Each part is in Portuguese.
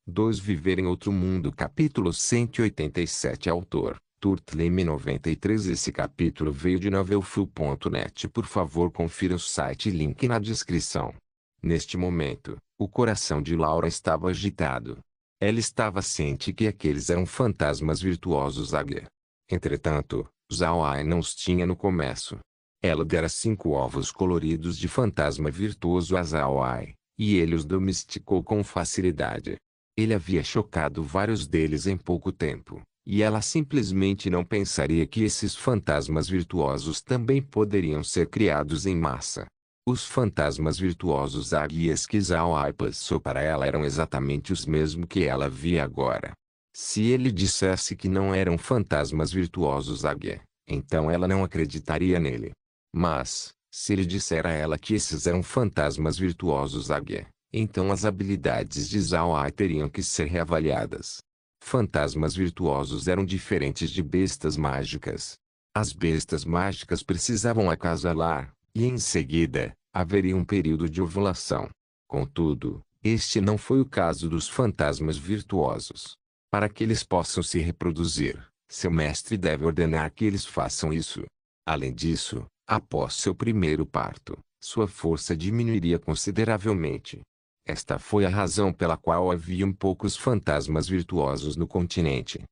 2 Viver em Outro Mundo Capítulo 187 Autor, Turtleme 93 Esse capítulo veio de novelfull.net. Por favor confira o site link na descrição. Neste momento, o coração de Laura estava agitado. Ela estava ciente que aqueles eram fantasmas virtuosos Águia. Entretanto, Zhao Ai não os tinha no começo. Ela dera 5 ovos coloridos de fantasma virtuoso a Zhao Ai, e ele os domesticou com facilidade. Ele havia chocado vários deles em pouco tempo, e ela simplesmente não pensaria que esses fantasmas virtuosos também poderiam ser criados em massa. Os fantasmas virtuosos águias que Zhao Ai passou para ela eram exatamente os mesmos que ela via agora. Se ele dissesse que não eram fantasmas virtuosos águia, então ela não acreditaria nele. Mas, se ele disser a ela que esses eram fantasmas virtuosos águia, então as habilidades de Zhao Ai teriam que ser reavaliadas. Fantasmas virtuosos eram diferentes de bestas mágicas. As bestas mágicas precisavam acasalar, e em seguida, haveria um período de ovulação. Contudo, este não foi o caso dos fantasmas virtuosos. Para que eles possam se reproduzir, seu mestre deve ordenar que eles façam isso. Além disso, após seu primeiro parto, sua força diminuiria consideravelmente. Esta foi a razão pela qual haviam poucos fantasmas virtuosos no continente.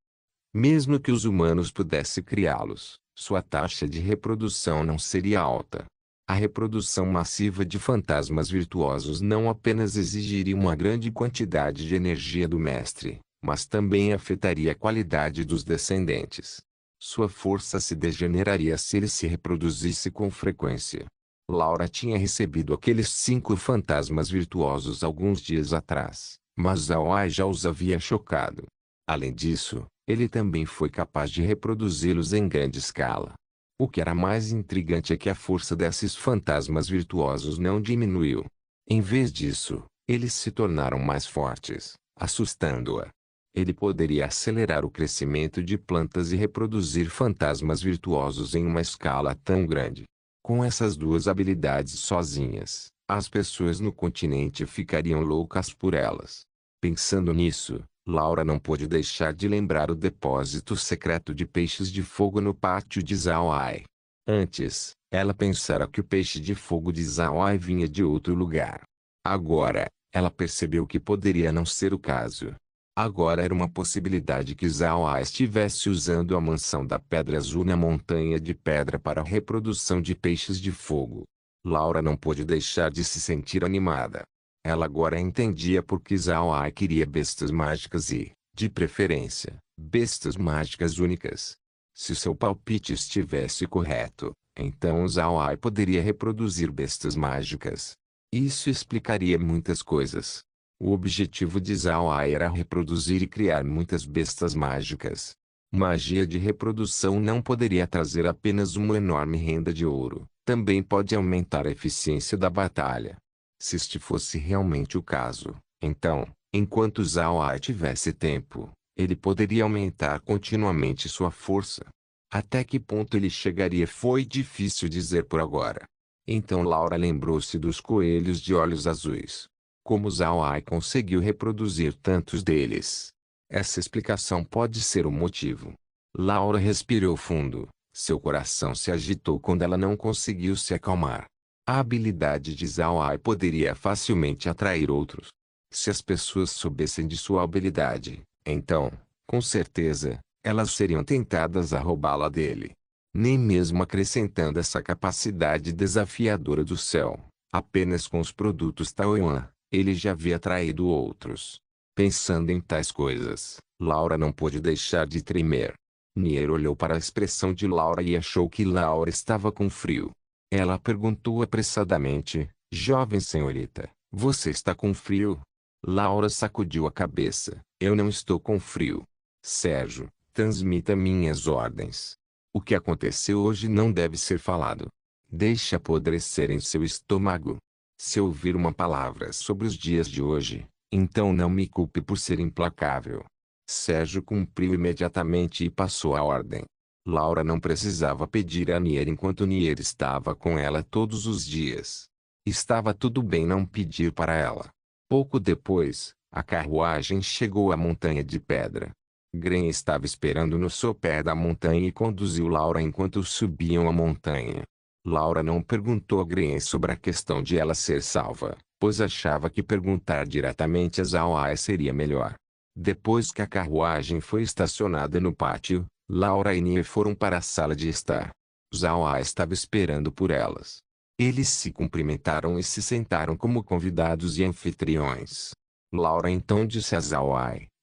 Mesmo que os humanos pudessem criá-los, sua taxa de reprodução não seria alta. A reprodução massiva de fantasmas virtuosos não apenas exigiria uma grande quantidade de energia do mestre, mas também afetaria a qualidade dos descendentes. Sua força se degeneraria se ele se reproduzisse com frequência. Laura tinha recebido aqueles 5 fantasmas virtuosos alguns dias atrás, mas Zhao Ai já os havia chocado. Além disso, ele também foi capaz de reproduzi-los em grande escala. O que era mais intrigante é que a força desses fantasmas virtuosos não diminuiu. Em vez disso, eles se tornaram mais fortes, assustando-a. Ele poderia acelerar o crescimento de plantas e reproduzir fantasmas virtuosos em uma escala tão grande. Com essas 2 habilidades sozinhas, as pessoas no continente ficariam loucas por elas. Pensando nisso, Laura não pôde deixar de lembrar o depósito secreto de peixes de fogo no pátio de Zhao Ai. Antes, ela pensara que o peixe de fogo de Zhao Ai vinha de outro lugar. Agora, ela percebeu que poderia não ser o caso. Agora era uma possibilidade que Zhao Ai estivesse usando a mansão da Pedra Azul na Montanha de Pedra para a reprodução de peixes de fogo. Laura não pôde deixar de se sentir animada. Ela agora entendia por que Zhao Ai queria bestas mágicas e, de preferência, bestas mágicas únicas. Se seu palpite estivesse correto, então Zhao Ai poderia reproduzir bestas mágicas. Isso explicaria muitas coisas. O objetivo de Zhao Ai era reproduzir e criar muitas bestas mágicas. Magia de reprodução não poderia trazer apenas uma enorme renda de ouro, também pode aumentar a eficiência da batalha. Se este fosse realmente o caso, então, enquanto Zhao Ai tivesse tempo, ele poderia aumentar continuamente sua força. Até que ponto ele chegaria foi difícil dizer por agora. Então Laura lembrou-se dos coelhos de olhos azuis. Como Zhao Ai conseguiu reproduzir tantos deles? Essa explicação pode ser o motivo. Laura respirou fundo. Seu coração se agitou quando ela não conseguiu se acalmar. A habilidade de Zhao Ai poderia facilmente atrair outros. Se as pessoas soubessem de sua habilidade, então, com certeza, elas seriam tentadas a roubá-la dele. Nem mesmo acrescentando essa capacidade desafiadora do céu, apenas com os produtos Taoyuan, ele já havia atraído outros. Pensando em tais coisas, Laura não pôde deixar de tremer. Nier olhou para a expressão de Laura e achou que Laura estava com frio. Ela perguntou apressadamente, jovem senhorita, você está com frio? Laura sacudiu a cabeça, eu não estou com frio. Sérgio, transmita minhas ordens. O que aconteceu hoje não deve ser falado. Deixe apodrecer em seu estômago. Se ouvir uma palavra sobre os dias de hoje, então não me culpe por ser implacável. Sérgio cumpriu imediatamente e passou a ordem. Laura não precisava pedir a Nier enquanto Nier estava com ela todos os dias. Estava tudo bem não pedir para ela. Pouco depois, A carruagem chegou à montanha de pedra. Gren estava esperando no sopé da montanha e conduziu Laura enquanto subiam a montanha. Laura não perguntou a Gren sobre a questão de ela ser salva, pois achava que perguntar diretamente a Zhao seria melhor. Depois que a carruagem foi estacionada no pátio, Laura e Nie foram para a sala de estar. Zhao estava esperando por elas. Eles se cumprimentaram e se sentaram como convidados e anfitriões. Laura então disse a Zhao: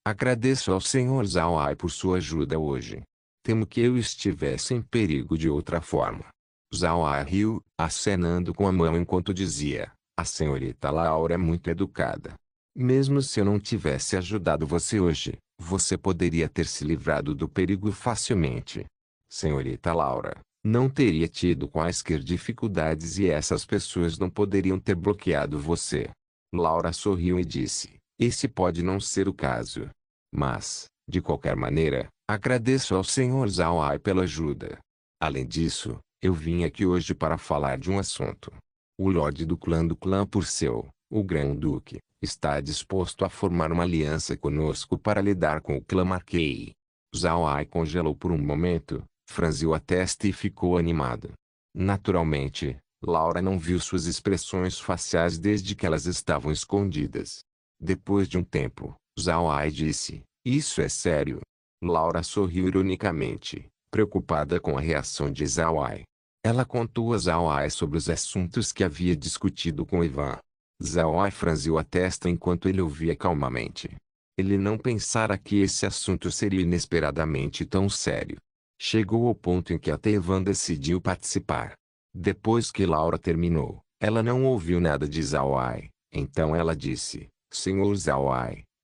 agradeço ao Sr. Zhao por sua ajuda hoje. Temo que eu estivesse em perigo de outra forma. Zhao riu, acenando com a mão enquanto dizia: a senhorita Laura é muito educada. Mesmo se eu não tivesse ajudado você hoje, você poderia ter se livrado do perigo facilmente. Senhorita Laura, não teria tido quaisquer dificuldades e essas pessoas não poderiam ter bloqueado você. Laura sorriu e disse: esse pode não ser o caso. Mas, de qualquer maneira, agradeço ao Sr. Zhao pela ajuda. Além disso, eu vim aqui hoje para falar de um assunto. O Lorde do clã Purcell, o Grão-Duque, está disposto a formar uma aliança conosco para lidar com o clã Marquei. Zhao congelou por um momento, franziu a testa e ficou animado. Naturalmente, Laura não viu suas expressões faciais desde que elas estavam escondidas. Depois de um tempo, Zhao disse: isso é sério? Laura sorriu ironicamente, preocupada com a reação de Zhao. Ela contou a Zhao sobre os assuntos que havia discutido com Ivan. Zhao franziu a testa enquanto ele ouvia calmamente. Ele não pensara que esse assunto seria inesperadamente tão sério. Chegou ao ponto em que até Ivan decidiu participar. Depois que Laura terminou, ela não ouviu nada de Zhao. Então ela disse: Senhor Zhao,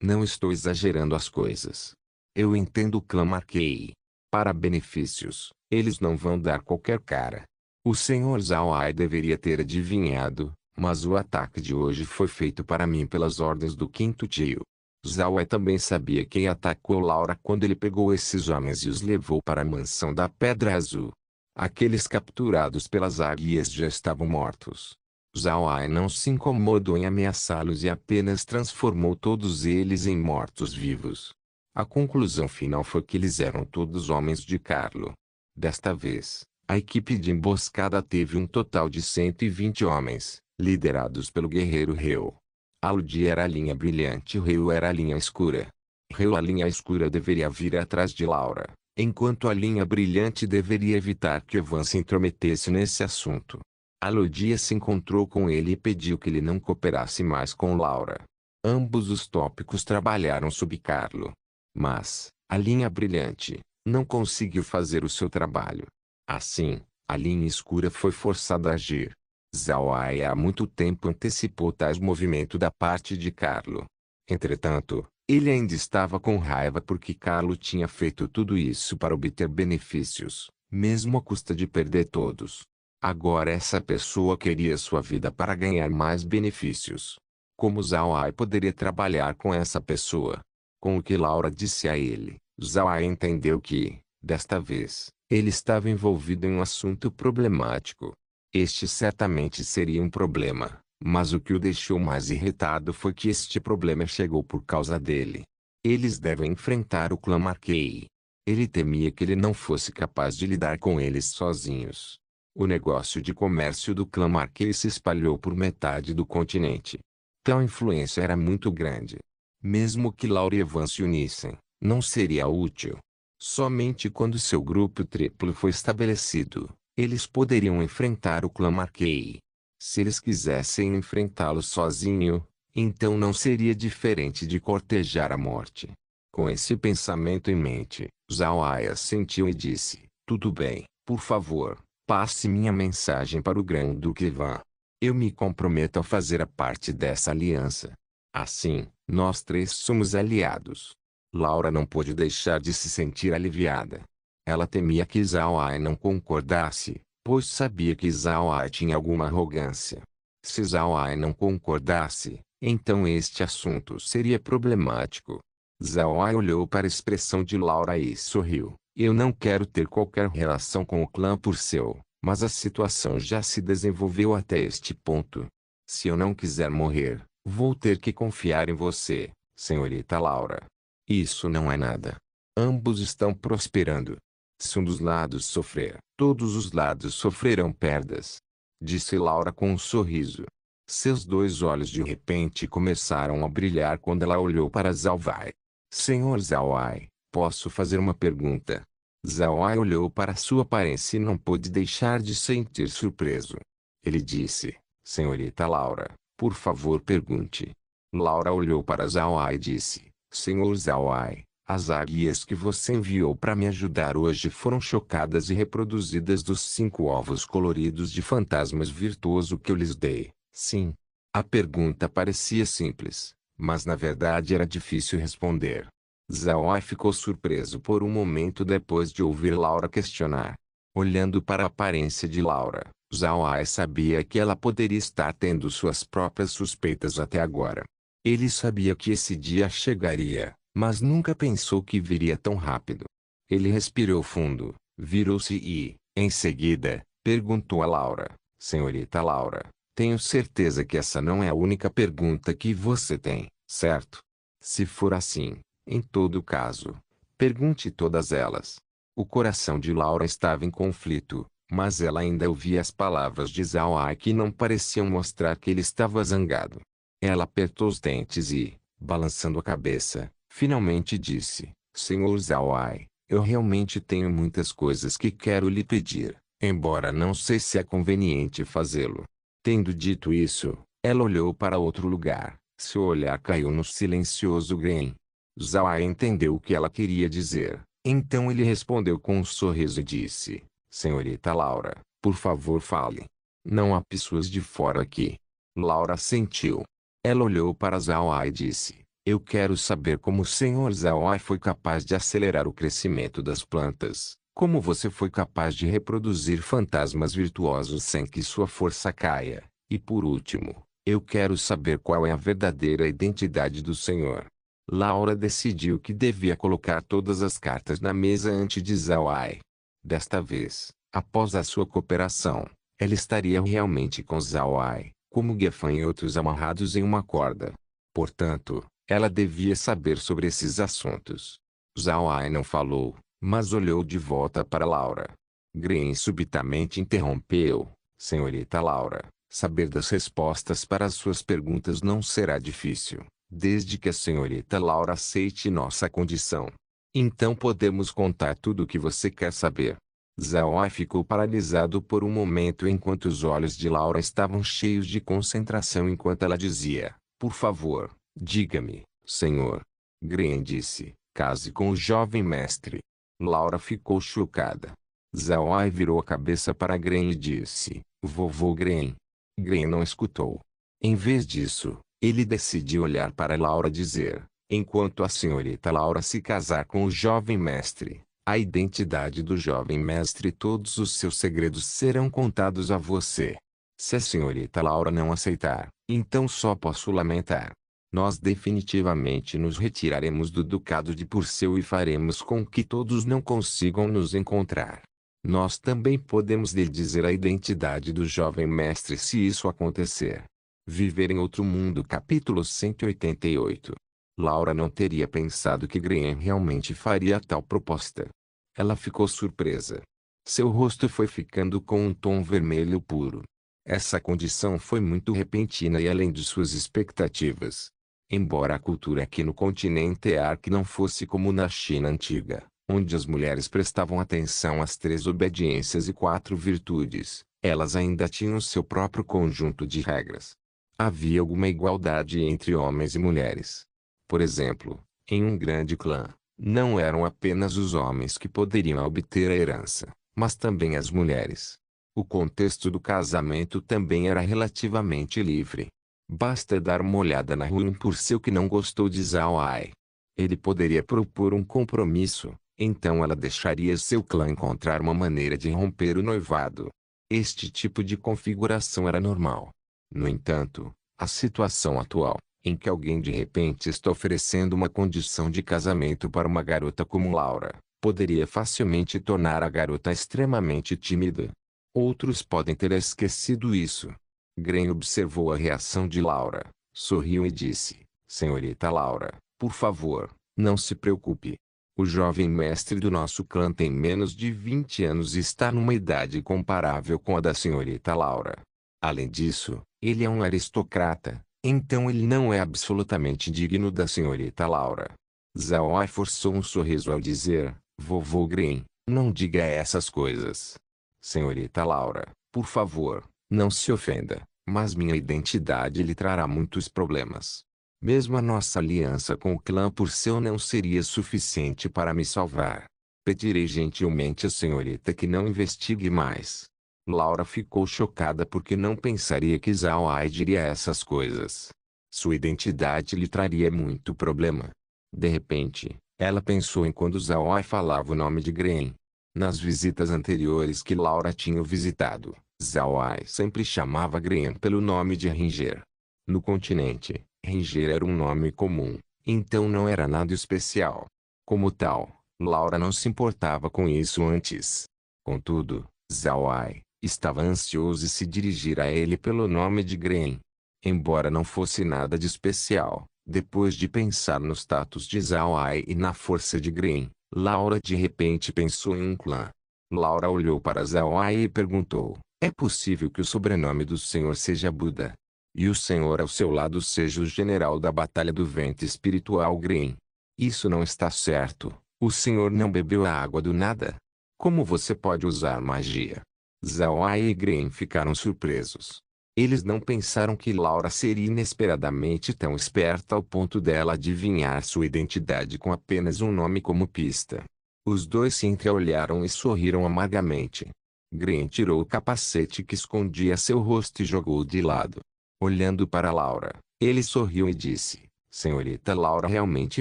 não estou exagerando as coisas. Eu entendo o clã Marquei. Para benefícios, eles não vão dar qualquer cara. O Sr. Zhao deveria ter adivinhado, mas o ataque de hoje foi feito para mim pelas ordens do quinto tio. Zhao também sabia quem atacou Laura quando ele pegou esses homens e os levou para a mansão da Pedra Azul. Aqueles capturados pelas águias já estavam mortos. Zhao não se incomodou em ameaçá-los e apenas transformou todos eles em mortos-vivos. A conclusão final foi que eles eram todos homens de Carlo. Desta vez, a equipe de emboscada teve um total de 120 homens, liderados pelo guerreiro Reu. Aludi era a linha brilhante e Reu era a linha escura. Reu, a linha escura, deveria vir atrás de Laura, enquanto a linha brilhante deveria evitar que Evan se intrometesse nesse assunto. Aludi se encontrou com ele e pediu que ele não cooperasse mais com Laura. Ambos os tópicos trabalharam sob Carlo. Mas, a linha brilhante não conseguiu fazer o seu trabalho. Assim, a linha escura foi forçada a agir. Zhao há muito tempo antecipou tais movimentos da parte de Carlo. Entretanto, ele ainda estava com raiva porque Carlo tinha feito tudo isso para obter benefícios, mesmo à custa de perder todos. Agora essa pessoa queria sua vida para ganhar mais benefícios. Como Zhao poderia trabalhar com essa pessoa? Com o que Laura disse a ele, Zhao entendeu que, desta vez, ele estava envolvido em um assunto problemático. Este certamente seria um problema, mas o que o deixou mais irritado foi que este problema chegou por causa dele. Eles devem enfrentar o clã Marquei. Ele temia que ele não fosse capaz de lidar com eles sozinhos. O negócio de comércio do clã Marquei se espalhou por metade do continente. Tal influência era muito grande. Mesmo que Laura e Evan se unissem, não seria útil. Somente quando seu grupo triplo foi estabelecido, eles poderiam enfrentar o clã Marquei. Se eles quisessem enfrentá-lo sozinho, então não seria diferente de cortejar a morte. Com esse pensamento em mente, Zhao assentiu e disse: tudo bem, por favor, passe minha mensagem para o Grão-Duque Ivan. Eu me comprometo a fazer a parte dessa aliança. Assim, nós três somos aliados. Laura não pôde deixar de se sentir aliviada. Ela temia que Zhao não concordasse, pois sabia que Zhao tinha alguma arrogância. Se Zhao não concordasse, então este assunto seria problemático. Zhao olhou para a expressão de Laura e sorriu. Eu não quero ter qualquer relação com o clã Purcell, mas a situação já se desenvolveu até este ponto. Se eu não quiser morrer, vou ter que confiar em você, senhorita Laura. Isso não é nada. Ambos estão prosperando. Se um dos lados sofrer, todos os lados sofrerão perdas. Disse Laura com um sorriso. Seus dois olhos de repente começaram a brilhar quando ela olhou para Zhao Wei. Senhor Zhao Wei, posso fazer uma pergunta? Zhao Wei olhou para sua aparência e não pôde deixar de sentir surpreso. Ele disse, senhorita Laura, por favor pergunte. Laura olhou para Zhao Wei e disse, senhor Zhao Wei, as águias que você enviou para me ajudar hoje foram chocadas e reproduzidas dos 5 ovos coloridos de fantasmas virtuoso que eu lhes dei. Sim. A pergunta parecia simples, mas na verdade era difícil responder. Zhao Wei ficou surpreso por um momento depois de ouvir Laura questionar. Olhando para a aparência de Laura, Zhao Wei sabia que ela poderia estar tendo suas próprias suspeitas até agora. Ele sabia que esse dia chegaria, mas nunca pensou que viria tão rápido. Ele respirou fundo, virou-se e, em seguida, perguntou a Laura, senhorita Laura, tenho certeza que essa não é a única pergunta que você tem, certo? Se for assim, em todo caso, pergunte todas elas. O coração de Laura estava em conflito, mas ela ainda ouvia as palavras de Zhao Wei que não pareciam mostrar que ele estava zangado. Ela apertou os dentes e, balançando a cabeça, finalmente disse, senhor Zhao Wei, eu realmente tenho muitas coisas que quero lhe pedir, embora não sei se é conveniente fazê-lo. Tendo dito isso, ela olhou para outro lugar. Seu olhar caiu no silencioso Gren. Zhao Wei entendeu o que ela queria dizer. Então ele respondeu com um sorriso e disse, senhorita Laura, por favor fale. Não há pessoas de fora aqui. Laura assentiu. Ela olhou para Zhao Wei e disse, eu quero saber como o senhor Zhao Wei foi capaz de acelerar o crescimento das plantas. Como você foi capaz de reproduzir fantasmas virtuosos sem que sua força caia? E por último, eu quero saber qual é a verdadeira identidade do senhor. Laura decidiu que devia colocar todas as cartas na mesa antes de Zhao Wei. Desta vez, após a sua cooperação, ela estaria realmente com Zhao Wei, como gafanhotos amarrados em uma corda. Portanto, ela devia saber sobre esses assuntos. Zhao Wei não falou, mas olhou de volta para Laura. Gren subitamente interrompeu, senhorita Laura, saber das respostas para as suas perguntas não será difícil, desde que a senhorita Laura aceite nossa condição. Então podemos contar tudo o que você quer saber. Zhao Wei ficou paralisado por um momento enquanto os olhos de Laura estavam cheios de concentração enquanto ela dizia, por favor, diga-me, senhor. Gren disse, case com o jovem mestre. Laura ficou chocada. Zhao Wei virou a cabeça para Gren e disse, vovô Gren. Gren não escutou. Em vez disso, ele decidiu olhar para Laura e dizer, enquanto a senhorita Laura se casar com o jovem mestre, a identidade do jovem mestre e todos os seus segredos serão contados a você. Se a senhorita Laura não aceitar, então só posso lamentar. Nós definitivamente nos retiraremos do ducado de Purcell e faremos com que todos não consigam nos encontrar. Nós também podemos lhe dizer a identidade do jovem mestre se isso acontecer. Viver em Outro Mundo capítulo 188. Laura não teria pensado que Gren realmente faria tal proposta. Ela ficou surpresa. Seu rosto foi ficando com um tom vermelho puro. Essa condição foi muito repentina e além de suas expectativas. Embora a cultura aqui no continente Ark não fosse como na China antiga, onde as mulheres prestavam atenção às 3 obediências e 4 virtudes, elas ainda tinham seu próprio conjunto de regras. Havia alguma igualdade entre homens e mulheres. Por exemplo, em um grande clã, não eram apenas os homens que poderiam obter a herança, mas também as mulheres. O contexto do casamento também era relativamente livre. Basta dar uma olhada na Ruin Purcell que não gostou de Zhao Wei. Ele poderia propor um compromisso, então ela deixaria seu clã encontrar uma maneira de romper o noivado. Este tipo de configuração era normal. No entanto, a situação atual, em que alguém de repente está oferecendo uma condição de casamento para uma garota como Laura, poderia facilmente tornar a garota extremamente tímida. Outros podem ter esquecido isso. Gren observou a reação de Laura, sorriu e disse, senhorita Laura, Por favor, não se preocupe. O jovem mestre do nosso clã tem menos de 20 anos e está numa idade comparável com a da senhorita Laura. Além disso, ele é um aristocrata, então ele não é absolutamente digno da senhorita Laura. Zhao Ai forçou um sorriso ao dizer, vovô Green, não diga essas coisas. Senhorita Laura, por favor, não se ofenda, mas minha identidade lhe trará muitos problemas. Mesmo a nossa aliança com o clã Purcell não seria suficiente para me salvar. Pedirei gentilmente à senhorita que não investigue mais. Laura ficou chocada porque não pensaria que Zhao Ai diria essas coisas. Sua identidade lhe traria muito problema. De repente, ela pensou em quando Zhao Ai falava o nome de Gren. Nas visitas anteriores que Laura tinha visitado, Zhao Ai sempre chamava Gren pelo nome de Ranger. No continente, Ranger era um nome comum, então não era nada especial. Como tal, Laura não se importava com isso antes. Contudo, Zhao Ai estava ansioso em se dirigir a ele pelo nome de Gren. Embora não fosse nada de especial, depois de pensar no status de Zhao Ai e na força de Gren, Laura de repente pensou em um clã. Laura olhou para Zhao Ai e perguntou, é possível que o sobrenome do senhor seja Buda? E o senhor ao seu lado seja o general da Batalha do Vento Espiritual Gren? Isso não está certo. O senhor não bebeu a água do nada? Como você pode usar magia? Zhao Ai e Gren ficaram surpresos. Eles não pensaram que Laura seria inesperadamente tão esperta ao ponto dela adivinhar sua identidade com apenas um nome como pista. Os dois se entreolharam e sorriram amargamente. Gren tirou o capacete que escondia seu rosto e jogou de lado. Olhando para Laura, ele sorriu e disse, senhorita Laura realmente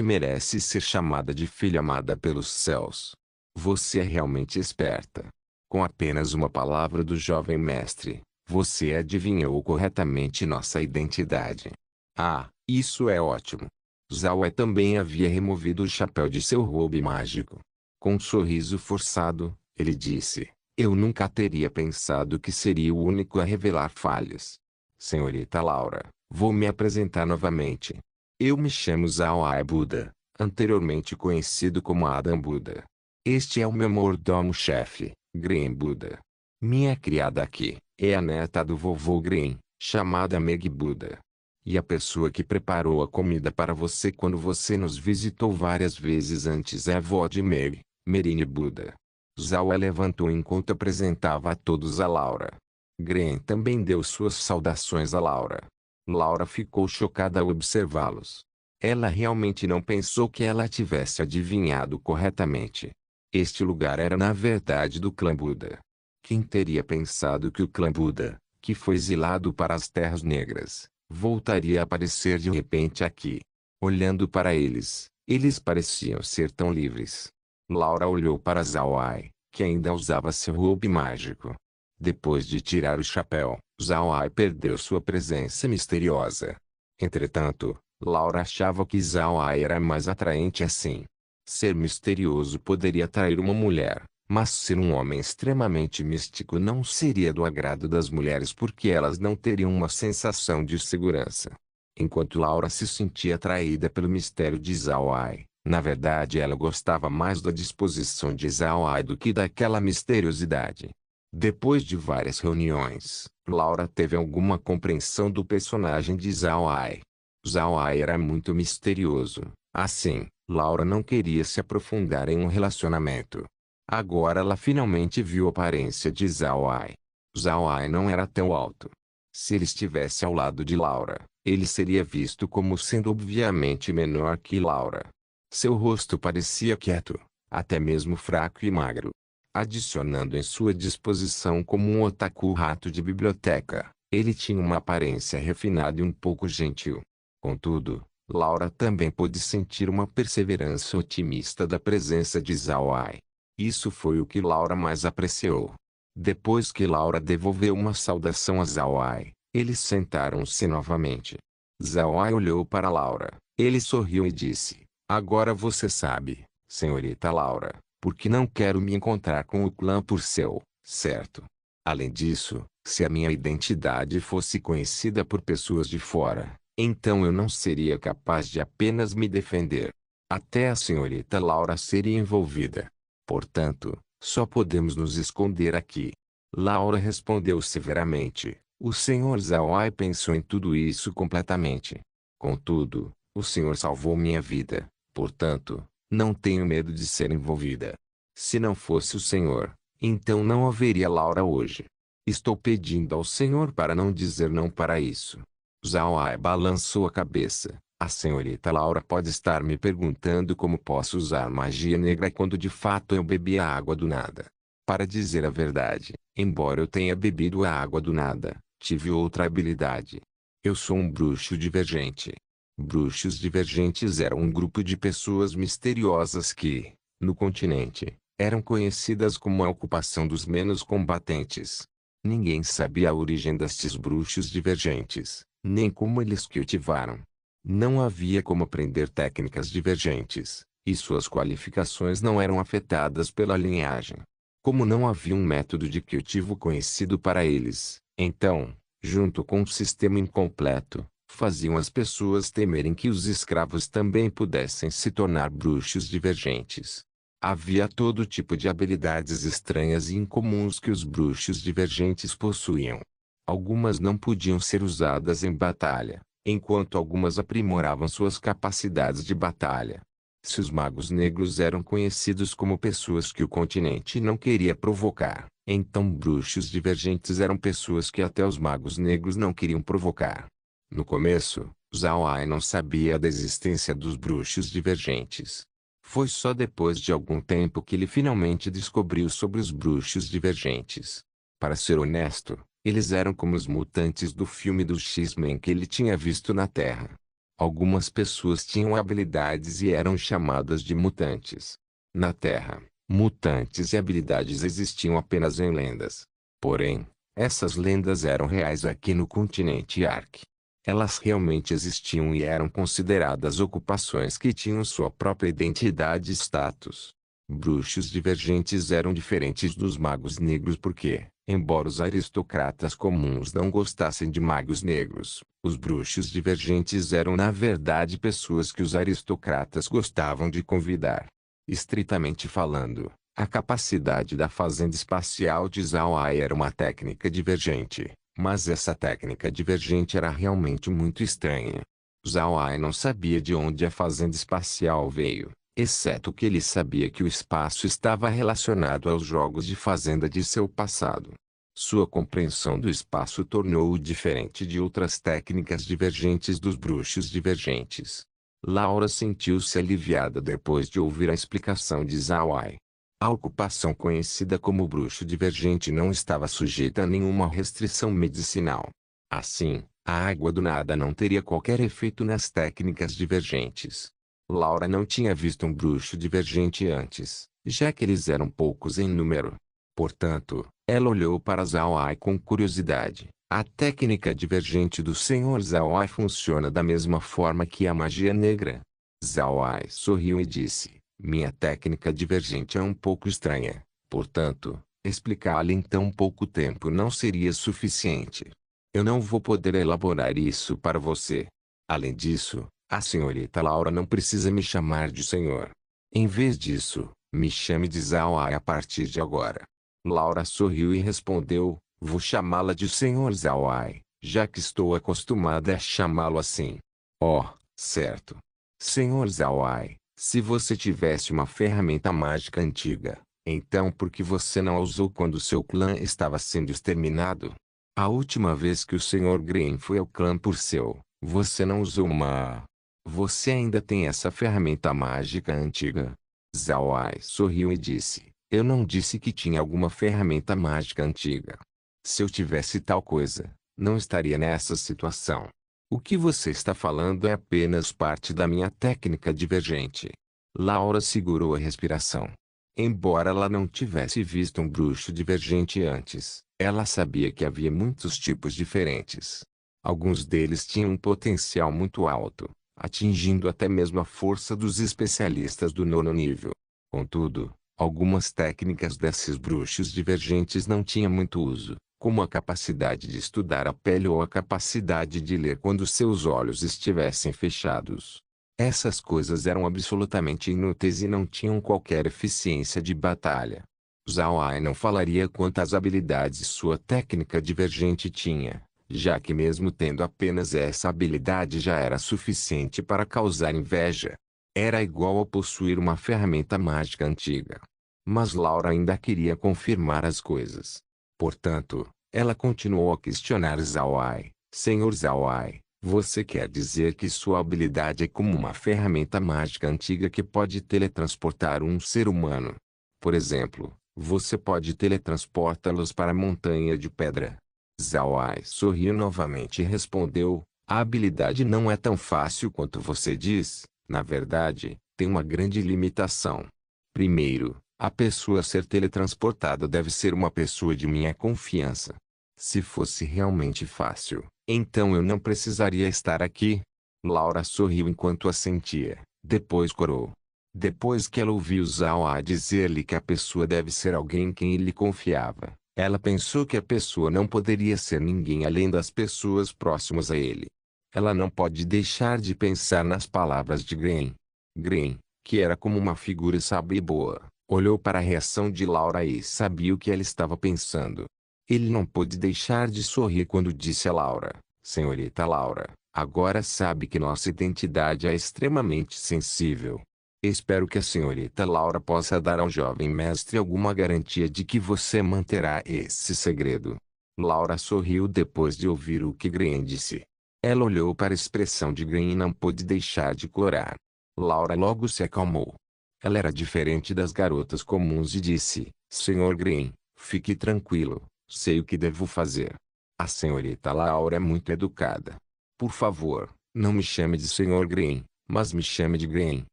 merece ser chamada de filha amada pelos céus. Você é realmente esperta. Com apenas uma palavra do jovem mestre, você adivinhou corretamente nossa identidade. Ah, isso é ótimo. Zhao Ai também havia removido o chapéu de seu robe mágico. Com um sorriso forçado, ele disse, eu nunca teria pensado que seria o único a revelar falhas. Senhorita Laura, vou me apresentar novamente. Eu me chamo Zhao Ai Buda, anteriormente conhecido como Adam Buda. Este é o meu mordomo-chefe, Gren Buda. Minha criada aqui é a neta do vovô Gren, chamada Meg Buda. E a pessoa que preparou a comida para você quando você nos visitou várias vezes antes é a avó de Meg, Merine Buda. Zhao Ai levantou enquanto apresentava a todos a Laura. Gren também deu suas saudações a Laura. Laura ficou chocada ao observá-los. Ela realmente não pensou que ela tivesse adivinhado corretamente. Este lugar era na verdade do clã Buda. Quem teria pensado que o clã Buda, que foi exilado para as Terras Negras, voltaria a aparecer de repente aqui? Olhando para eles, eles pareciam ser tão livres. Laura olhou para Zhao Ai, que ainda usava seu robe mágico. Depois de tirar o chapéu, Zhao Ai perdeu sua presença misteriosa. Entretanto, Laura achava que Zhao Ai era mais atraente assim. Ser misterioso poderia atrair uma mulher, mas ser um homem extremamente místico não seria do agrado das mulheres porque elas não teriam uma sensação de segurança. Enquanto Laura se sentia atraída pelo mistério de Zhao Ai, na verdade ela gostava mais da disposição de Zhao Ai do que daquela misteriosidade. Depois de várias reuniões, Laura teve alguma compreensão do personagem de Zhao Ai. Zhao Ai era muito misterioso, assim, Laura não queria se aprofundar em um relacionamento. Agora ela finalmente viu a aparência de Zhao Ai. Zhao Ai não era tão alto. Se ele estivesse ao lado de Laura, ele seria visto como sendo obviamente menor que Laura. Seu rosto parecia quieto, até mesmo fraco e magro. Adicionando em sua disposição como um otaku rato de biblioteca, ele tinha uma aparência refinada e um pouco gentil. Contudo, Laura também pôde sentir uma perseverança otimista da presença de Zhao Ai. Isso foi o que Laura mais apreciou. Depois que Laura devolveu uma saudação a Zhao Ai, eles sentaram-se novamente. Zhao Ai olhou para Laura, ele sorriu e disse, agora você sabe, senhorita Laura, porque não quero me encontrar com o clã Purcell, certo? Além disso, se a minha identidade fosse conhecida por pessoas de fora, Então eu não seria capaz de apenas me defender. Até a senhorita Laura seria envolvida. Portanto, só podemos nos esconder aqui. Laura respondeu severamente. O Sr. Zawai pensou em tudo isso completamente. Contudo, o senhor salvou minha vida. Portanto, não tenho medo de ser envolvida. Se não fosse o senhor, então não haveria Laura hoje. Estou pedindo ao senhor para não dizer não para isso. Zawai balançou a cabeça. A senhorita Laura pode estar me perguntando como posso usar magia negra quando de fato eu bebi a água do nada. Para dizer a verdade, embora eu tenha bebido a água do nada, tive outra habilidade. Eu sou um bruxo divergente. Bruxos divergentes eram um grupo de pessoas misteriosas que, no continente, eram conhecidas como a ocupação dos menos combatentes. Ninguém sabia a origem destes bruxos divergentes, nem como eles cultivaram. Não havia como aprender técnicas divergentes, e suas qualificações não eram afetadas pela linhagem. Como não havia um método de cultivo conhecido para eles, então, junto com um sistema incompleto, faziam as pessoas temerem que os escravos também pudessem se tornar bruxos divergentes. Havia todo tipo de habilidades estranhas e incomuns que os bruxos divergentes possuíam. Algumas não podiam ser usadas em batalha, enquanto algumas aprimoravam suas capacidades de batalha. Se os magos negros eram conhecidos como pessoas que o continente não queria provocar, então bruxos divergentes eram pessoas que até os magos negros não queriam provocar. No começo, Zawai não sabia da existência dos bruxos divergentes. Foi só depois de algum tempo que ele finalmente descobriu sobre os bruxos divergentes. Para ser honesto, eles eram como os mutantes do filme do X-Men que ele tinha visto na Terra. Algumas pessoas tinham habilidades e eram chamadas de mutantes. Na Terra, mutantes e habilidades existiam apenas em lendas. Porém, essas lendas eram reais aqui no continente Ark. Elas realmente existiam e eram consideradas ocupações que tinham sua própria identidade e status. Bruxos divergentes eram diferentes dos magos negros porque, embora os aristocratas comuns não gostassem de magos negros, os bruxos divergentes eram na verdade pessoas que os aristocratas gostavam de convidar. Estritamente falando, a capacidade da fazenda espacial de Zawai era uma técnica divergente, mas essa técnica divergente era realmente muito estranha. Zawai não sabia de onde a fazenda espacial veio, exceto que ele sabia que o espaço estava relacionado aos jogos de fazenda de seu passado. Sua compreensão do espaço tornou-o diferente de outras técnicas divergentes dos bruxos divergentes. Laura sentiu-se aliviada depois de ouvir a explicação de Zawai. A ocupação conhecida como bruxo divergente não estava sujeita a nenhuma restrição medicinal. Assim, a água do nada não teria qualquer efeito nas técnicas divergentes. Laura não tinha visto um bruxo divergente antes, já que eles eram poucos em número. Portanto, ela olhou para Zawai com curiosidade. A técnica divergente do Sr. Zawai funciona da mesma forma que a magia negra. Zawai sorriu e disse: minha técnica divergente é um pouco estranha. Portanto, explicá-la em tão pouco tempo não seria suficiente. Eu não vou poder elaborar isso para você. Além disso, a senhorita Laura não precisa me chamar de senhor. Em vez disso, me chame de Zawai a partir de agora. Laura sorriu e respondeu: vou chamá-la de Sr. Zawai, já que estou acostumada a chamá-lo assim. Oh, certo. Sr. Zawai, se você tivesse uma ferramenta mágica antiga, então por que você não a usou quando seu clã estava sendo exterminado? A última vez que o Sr. Green foi ao clã por seu, você não usou uma... Você ainda tem essa ferramenta mágica antiga? Zawai sorriu e disse: eu não disse que tinha alguma ferramenta mágica antiga. Se eu tivesse tal coisa, não estaria nessa situação. O que você está falando é apenas parte da minha técnica divergente. Laura segurou a respiração. Embora ela não tivesse visto um bruxo divergente antes, ela sabia que havia muitos tipos diferentes. Alguns deles tinham um potencial muito alto, atingindo até mesmo a força dos especialistas do 9º nível. Contudo, algumas técnicas desses bruxos divergentes não tinham muito uso, como a capacidade de estudar a pele ou a capacidade de ler quando seus olhos estivessem fechados. Essas coisas eram absolutamente inúteis e não tinham qualquer eficiência de batalha. Zhao Ai não falaria quantas habilidades sua técnica divergente tinha, já que mesmo tendo apenas essa habilidade já era suficiente para causar inveja. Era igual a possuir uma ferramenta mágica antiga. Mas Laura ainda queria confirmar as coisas. Portanto, ela continuou a questionar Zhao Ai. Senhor Zhao Ai, você quer dizer que sua habilidade é como uma ferramenta mágica antiga que pode teletransportar um ser humano? Por exemplo, você pode teletransportá-los para a montanha de pedra. Zhao Ai sorriu novamente e respondeu, a habilidade não é tão fácil quanto você diz. Na verdade, tem uma grande limitação. Primeiro, a pessoa a ser teletransportada deve ser uma pessoa de minha confiança. Se fosse realmente fácil, então eu não precisaria estar aqui. Laura sorriu enquanto assentia, depois corou. Depois que ela ouviu Zhao Ai dizer-lhe que a pessoa deve ser alguém em quem ele confiava, ela pensou que a pessoa não poderia ser ninguém além das pessoas próximas a ele. Ela não pode deixar de pensar nas palavras de Gren. Gren, que era como uma figura sábia e boa, olhou para a reação de Laura e sabia o que ela estava pensando. Ele não pôde deixar de sorrir quando disse a Laura, Senhorita Laura, agora sabe que nossa identidade é extremamente sensível. Espero que a senhorita Laura possa dar ao jovem mestre alguma garantia de que você manterá esse segredo. Laura sorriu depois de ouvir o que Gren disse. Ela olhou para a expressão de Gren e não pôde deixar de corar. Laura logo se acalmou. Ela era diferente das garotas comuns e disse, Senhor Gren, fique tranquilo, sei o que devo fazer. A senhorita Laura é muito educada. Por favor, não me chame de Senhor Gren, mas me chame de Gren.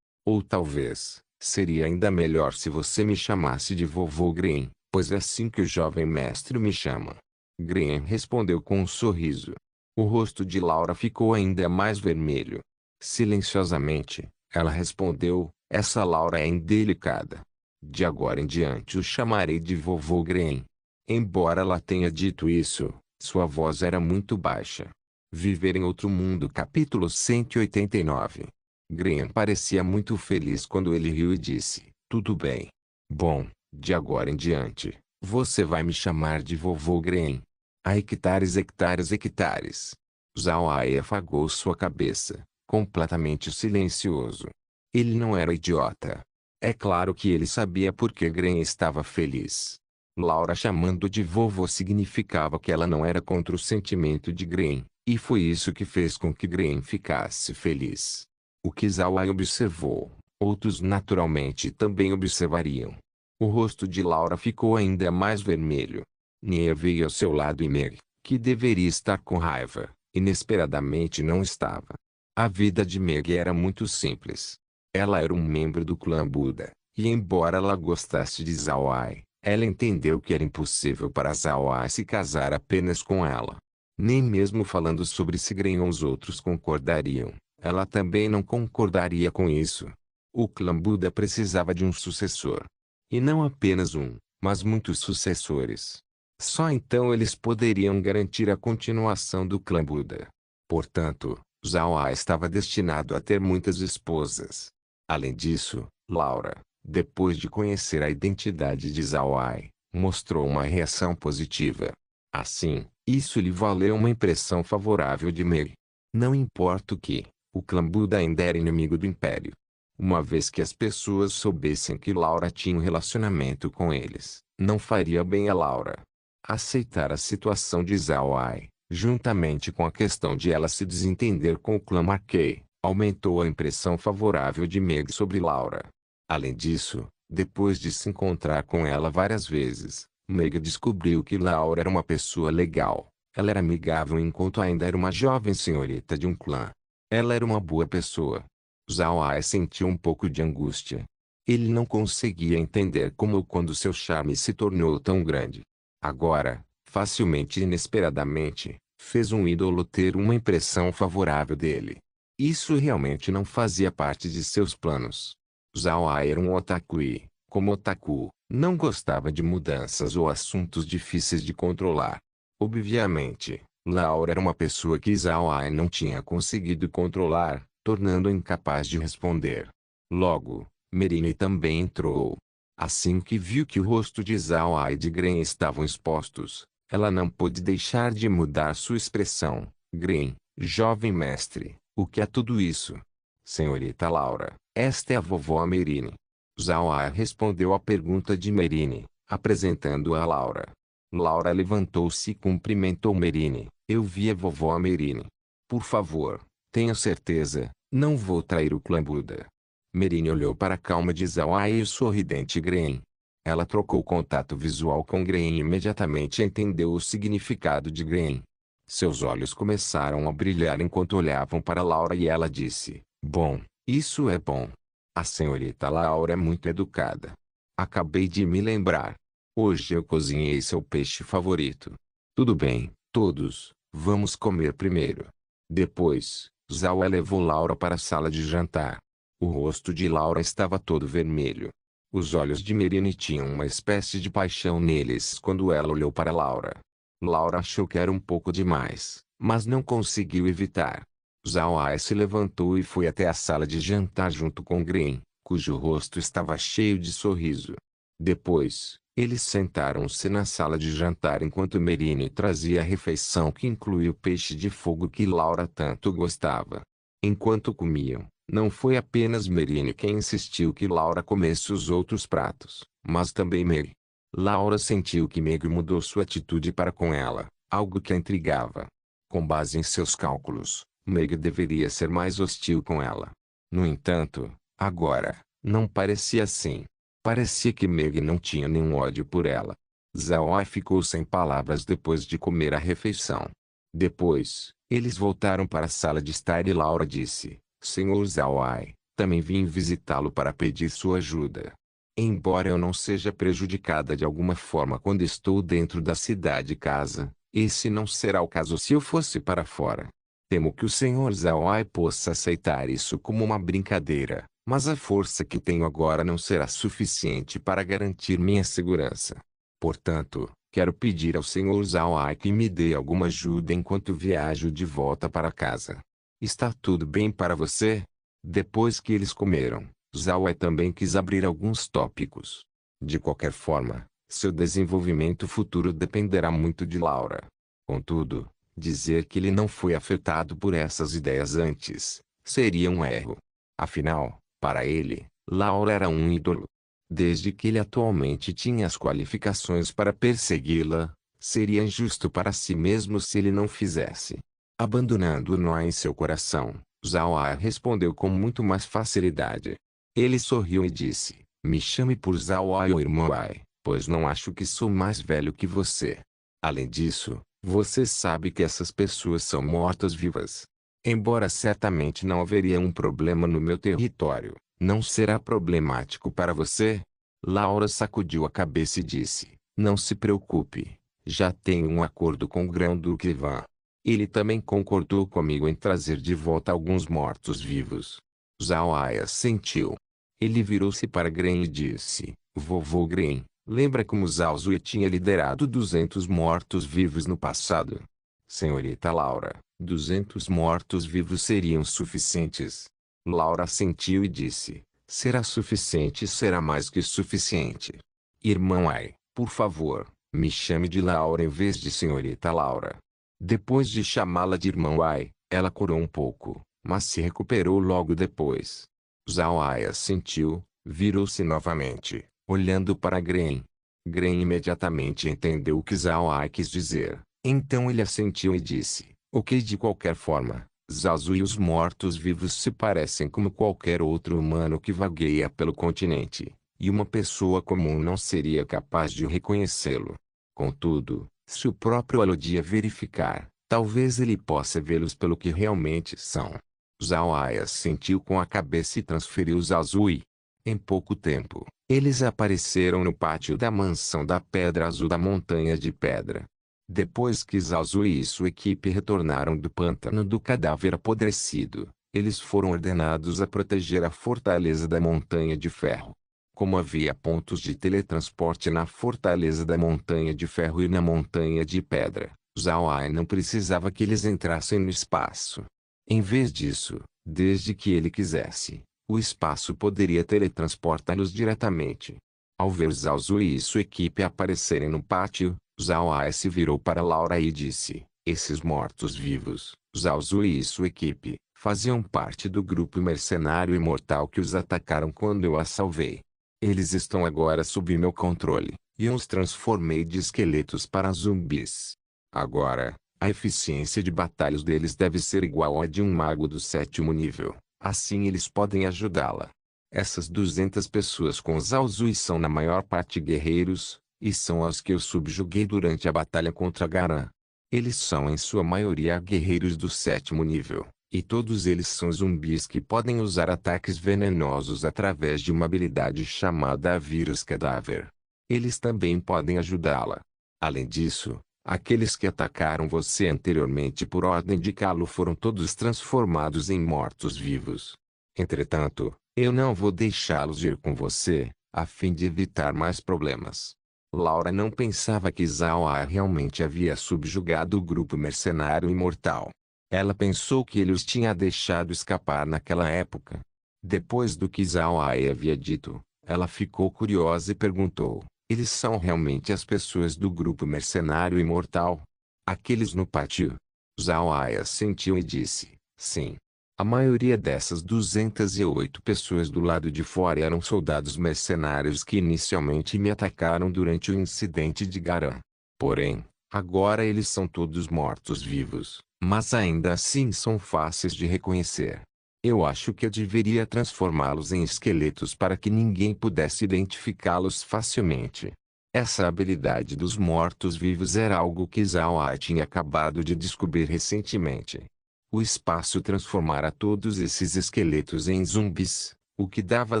Ou talvez, seria ainda melhor se você me chamasse de Vovô Gren, pois é assim que o jovem mestre me chama. Gren respondeu com um sorriso. O rosto de Laura ficou ainda mais vermelho. Silenciosamente, ela respondeu, essa Laura é indelicada. De agora em diante o chamarei de Vovô Gren. Embora ela tenha dito isso, sua voz era muito baixa. Viver em Outro Mundo capítulo 189. Gren parecia muito feliz quando ele riu e disse, tudo bem. Bom, de agora em diante, você vai me chamar de Vovô Gren. Há hectares, hectares, hectares. Zhao Ai afagou sua cabeça, completamente silencioso. Ele não era idiota. É claro que ele sabia por que Gren estava feliz. Laura chamando de vovô significava que ela não era contra o sentimento de Gren, e foi isso que fez com que Gren ficasse feliz. O que Zhao Ai observou, outros naturalmente também observariam. O rosto de Laura ficou ainda mais vermelho. Nia veio ao seu lado e Meg, que deveria estar com raiva, inesperadamente não estava. A vida de Meg era muito simples. Ela era um membro do clã Buda, e embora ela gostasse de Zhao Ai, ela entendeu que era impossível para Zhao Ai se casar apenas com ela. Nem mesmo falando sobre se Gren ou os outros concordariam, ela também não concordaria com isso. O clã Buda precisava de um sucessor. E não apenas um, mas muitos sucessores. Só então eles poderiam garantir a continuação do clã Buda. Portanto, Zhao Ai estava destinado a ter muitas esposas. Além disso, Laura, depois de conhecer a identidade de Zhao Ai, mostrou uma reação positiva. Assim, isso lhe valeu uma impressão favorável de Meg. Não importa o que, o clã Buda ainda era inimigo do Império. Uma vez que as pessoas soubessem que Laura tinha um relacionamento com eles, não faria bem a Laura. Aceitar a situação de Zhao Ai, juntamente com a questão de ela se desentender com o clã Marquet, aumentou a impressão favorável de Meg sobre Laura. Além disso, depois de se encontrar com ela várias vezes, Meg descobriu que Laura era uma pessoa legal. Ela era amigável enquanto ainda era uma jovem senhorita de um clã. Ela era uma boa pessoa. Zhao Ai sentiu um pouco de angústia. Ele não conseguia entender como ou quando seu charme se tornou tão grande. Agora, facilmente e inesperadamente, fez um ídolo ter uma impressão favorável dele. Isso realmente não fazia parte de seus planos. Zhao Ai era um otaku e, como otaku, não gostava de mudanças ou assuntos difíceis de controlar. Obviamente, Laura era uma pessoa que Zhao Ai não tinha conseguido controlar, tornando-a incapaz de responder. Logo, Merine também entrou. Assim que viu que o rosto de Zhao Ai e de Gren estavam expostos, ela não pôde deixar de mudar sua expressão. Gren, jovem mestre, o que é tudo isso? Senhorita Laura, esta é a vovó Merine. Zhao Ai respondeu à pergunta de Merine, apresentando-a a Laura. Laura levantou-se e cumprimentou Merine. Eu vi a vovó Merine. Por favor, tenha certeza, não vou trair o clã Buda. Merine olhou para a calma de Zhao Ai e o sorridente Gren. Ela trocou contato visual com Gren e imediatamente entendeu o significado de Gren. Seus olhos começaram a brilhar enquanto olhavam para Laura e ela disse, bom, isso é bom. A senhorita Laura é muito educada. Acabei de me lembrar. Hoje eu cozinhei seu peixe favorito. Tudo bem, todos, vamos comer primeiro. Depois, Zhao levou Laura para a sala de jantar. O rosto de Laura estava todo vermelho. Os olhos de Merine tinham uma espécie de paixão neles quando ela olhou para Laura. Laura achou que era um pouco demais, mas não conseguiu evitar. Zhao Ai se levantou e foi até a sala de jantar junto com Gren, cujo rosto estava cheio de sorriso. Depois, eles sentaram-se na sala de jantar enquanto Merine trazia a refeição que incluía o peixe de fogo que Laura tanto gostava. Enquanto comiam, não foi apenas Merine quem insistiu que Laura comesse os outros pratos, mas também Meg. Laura sentiu que Meg mudou sua atitude para com ela, algo que a intrigava. Com base em seus cálculos, Meg deveria ser mais hostil com ela. No entanto, agora, não parecia assim. Parecia que Meg não tinha nenhum ódio por ela. Zhao Ai ficou sem palavras depois de comer a refeição. Depois, eles voltaram para a sala de estar e Laura disse, Senhor Zhao Ai, também vim visitá-lo para pedir sua ajuda. Embora eu não seja prejudicada de alguma forma quando estou dentro da cidade-casa, esse não será o caso se eu fosse para fora. Temo que o Senhor Zhao Ai possa aceitar isso como uma brincadeira, mas a força que tenho agora não será suficiente para garantir minha segurança. Portanto, quero pedir ao Senhor Zhao Ai que me dê alguma ajuda enquanto viajo de volta para casa. Está tudo bem para você? Depois que eles comeram, Zhao Ai também quis abrir alguns tópicos. De qualquer forma, seu desenvolvimento futuro dependerá muito de Laura. Contudo, dizer que ele não foi afetado por essas ideias antes, seria um erro. Afinal, para ele, Laura era um ídolo. Desde que ele atualmente tinha as qualificações para persegui-la, seria injusto para si mesmo se ele não fizesse. Abandonando o nó em seu coração, Zhao Ai respondeu com muito mais facilidade. Ele sorriu e disse, me chame por Zhao Ai ou irmão Ai, pois não acho que sou mais velho que você. Além disso, você sabe que essas pessoas são mortas-vivas. Embora certamente não haveria um problema no meu território, não será problemático para você? Laura sacudiu a cabeça e disse, não se preocupe, já tenho um acordo com o Grão-Duque Ivan. Ele também concordou comigo em trazer de volta alguns mortos-vivos. Zhao Ai assentiu. Ele virou-se para Gren e disse, vovô Gren, lembra como Zhao Zui tinha liderado 200 mortos-vivos no passado? Senhorita Laura, 200 mortos-vivos seriam suficientes. Laura assentiu e disse, será suficiente e será mais que suficiente. Irmão Ai, por favor, me chame de Laura em vez de senhorita Laura. Depois de chamá-la de irmão Ai, ela corou um pouco, mas se recuperou logo depois. Zhao Ai assentiu, virou-se novamente, olhando para Gren. Gren imediatamente entendeu o que Zhao Ai quis dizer, então ele assentiu e disse, ok, de qualquer forma, Zhao Zui e os mortos-vivos se parecem como qualquer outro humano que vagueia pelo continente, e uma pessoa comum não seria capaz de reconhecê-lo. Contudo, se o próprio Alodia verificar, talvez ele possa vê-los pelo que realmente são. Zhao Ai assentiu com a cabeça e transferiu Zhao Zui. Em pouco tempo, eles apareceram no pátio da mansão da Pedra Azul da Montanha de Pedra. Depois que Zhao Zui e sua equipe retornaram do pântano do cadáver apodrecido, eles foram ordenados a proteger a fortaleza da Montanha de Ferro. Como havia pontos de teletransporte na fortaleza da Montanha de Ferro e na Montanha de Pedra, Zhao Ai não precisava que eles entrassem no espaço. Em vez disso, desde que ele quisesse, o espaço poderia teletransportá-los diretamente. Ao ver Zhao Zui e sua equipe aparecerem no pátio, Zhao Ai se virou para Laura e disse: esses mortos-vivos, Zhao Zui e sua equipe, faziam parte do grupo mercenário imortal que os atacaram quando eu a salvei. Eles estão agora sob meu controle, e eu os transformei de esqueletos para zumbis. Agora, a eficiência de batalhas deles deve ser igual à de um mago do 7º nível, assim eles podem ajudá-la. Essas 200 pessoas com Zhao Zui são na maior parte guerreiros, e são as que eu subjuguei durante a batalha contra Garan. Eles são em sua maioria guerreiros do 7º nível, e todos eles são zumbis que podem usar ataques venenosos através de uma habilidade chamada Vírus Cadáver. Eles também podem ajudá-la. Além disso, aqueles que atacaram você anteriormente por ordem de Kalu foram todos transformados em mortos-vivos. Entretanto, eu não vou deixá-los ir com você, a fim de evitar mais problemas. Laura não pensava que Zhao Ai realmente havia subjugado o grupo mercenário imortal. Ela pensou que ele os tinha deixado escapar naquela época. Depois do que Zhao Ai havia dito, ela ficou curiosa e perguntou: eles são realmente as pessoas do grupo mercenário imortal? Aqueles no pátio? Zhao Ai assentiu e disse: sim. A maioria dessas 208 pessoas do lado de fora eram soldados mercenários que inicialmente me atacaram durante o incidente de Garan. Porém, agora eles são todos mortos-vivos, mas ainda assim são fáceis de reconhecer. Eu acho que eu deveria transformá-los em esqueletos para que ninguém pudesse identificá-los facilmente. Essa habilidade dos mortos-vivos era algo que Zhao Ai tinha acabado de descobrir recentemente. O espaço transformara todos esses esqueletos em zumbis, o que dava a